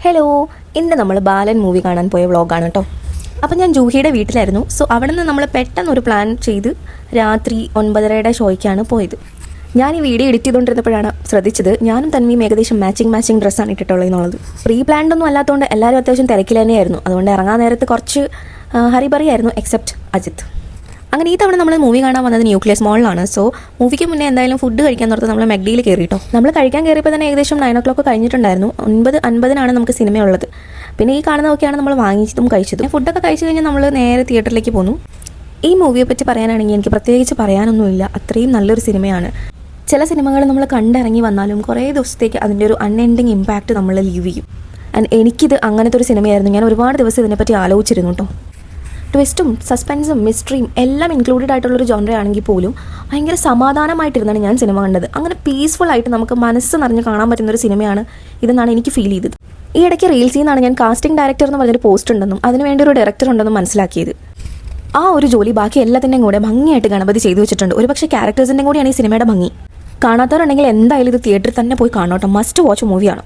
Hello, ഇന്ന് നമ്മൾ ബാലൻ movie കാണാൻ പോയ വ്ളോഗാണ് കേട്ടോ. അപ്പം ഞാൻ ജൂഹിയുടെ വീട്ടിലായിരുന്നു. സോ അവിടെ നിന്ന് നമ്മൾ പെട്ടെന്നൊരു പ്ലാൻ ചെയ്ത് രാത്രി 9:30 ഷോയ്ക്കാണ് പോയത്. ഞാൻ ഈ വീഡിയോ എഡിറ്റ് ചെയ്തുകൊണ്ടിരുന്നപ്പോഴാണ് ശ്രദ്ധിച്ചത് ഞാനും തന്മയും ഏകദേശം മാച്ചിങ് ഡ്രസ്സാണ് ഇട്ടിട്ടുള്ളത് എന്നുള്ളത്. പ്രീ പ്ലാൻഡ് ഒന്നും അല്ലാത്തതുകൊണ്ട് എല്ലാവരും അത്യാവശ്യം തിരക്കിൽ തന്നെയായിരുന്നു. അതുകൊണ്ട് ഇറങ്ങാൻ നേരത്ത് കുറച്ച് ഹരിബറിയായിരുന്നു, എക്സെപ്റ്റ് അജിത്ത്. അങ്ങനെ ഈ തവണ നമ്മൾ മൂവി കാണാൻ വന്നത് ന്യൂക്ലിയസ് മോളിലാണ്. സോ മൂവിക്ക് മുന്നേ എന്തായാലും ഫുഡ് കഴിക്കാൻ നിർത്തി നമ്മൾ മെഗ്ഡിയിൽ കയറിയിട്ടോ. നമ്മൾ കഴിക്കാൻ കയറിയപ്പോൾ തന്നെ ഏകദേശം 9 o'clock കഴിഞ്ഞിട്ടുണ്ടായിരുന്നു. 9:50 നമുക്ക് സിനിമയുള്ളത്. പിന്നെ ഈ കാണുന്നതൊക്കെയാണ് നമ്മൾ വാങ്ങിച്ചതും കഴിച്ചതും. ഫുഡൊക്കെ കഴിച്ചു കഴിഞ്ഞാൽ നമ്മൾ നേരെ തിയേറ്ററിലേക്ക് പോന്നു. ഈ മൂവിയെ പറ്റി പറയാനാണെങ്കിൽ എനിക്ക് പ്രത്യേകിച്ച് പറയാനൊന്നുമില്ല. അത്രയും നല്ലൊരു സിനിമയാണ്. ചില സിനിമകൾ നമ്മൾ കണ്ടിറങ്ങി വന്നാലും കുറേ ദിവസത്തേക്ക് അതിൻ്റെ ഒരു അൺഎൻഡിങ് ഇമ്പാക്റ്റ് നമ്മൾ ലീവ് ചെയ്യും. ആൻഡ് എനിക്കിത് അങ്ങനത്തെ ഒരു സിനിമയായിരുന്നു. ഞാൻ ഒരുപാട് ദിവസം ഇതിനെപ്പറ്റി ആലോചിച്ചിരുന്നു കേട്ടോ. ട്വിസ്റ്റും സസ്പെൻസും മിസ്റ്ററിയും എല്ലാം ഇൻക്ലൂഡഡ് ആയിട്ടുള്ളൊരു ജോൺറ ആണെങ്കിൽ പോലും ഭയങ്കര സമാധാനമായിട്ടിരുന്നാണ് ഞാൻ സിനിമ കണ്ടത്. അങ്ങനെ പീസ്ഫുൾ ആയിട്ട് നമുക്ക് മനസ്സ് നിറഞ്ഞ് കാണാൻ പറ്റുന്നൊരു സിനിമയാണ് ഇതെന്നാണ് എനിക്ക് ഫീൽ ചെയ്തത്. ഈ ഇടയ്ക്ക് റീൽസിൽ നിന്നാണ് ഞാൻ കാസ്റ്റിംഗ് ഡയറക്ടർ എന്ന് പറഞ്ഞൊരു പോസ്റ്റ് ഉണ്ടെന്നും അതിനുവേണ്ടി ഒരു ഡയറക്ടർ ഉണ്ടെന്നും മനസ്സിലാക്കിയത്. ആ ഒരു ജോലി ബാക്കി എല്ലാത്തിൻ്റെയും കൂടെ ഭംഗിയായിട്ട് ഗണപതി ചെയ്തു വെച്ചിട്ടുണ്ട്. ഒരുപക്ഷെ ക്യാരക്ടേഴ്സിൻ്റെയും കൂടിയാണ് ഈ സിനിമയുടെ ഭംഗി. കാണാത്തവരുണ്ടെങ്കിൽ എന്തായാലും ഇത് തിയേറ്ററിൽ തന്നെ പോയി കാണോട്ടോ. മസ്റ്റ് വാച്ച് മൂവിയാണ്.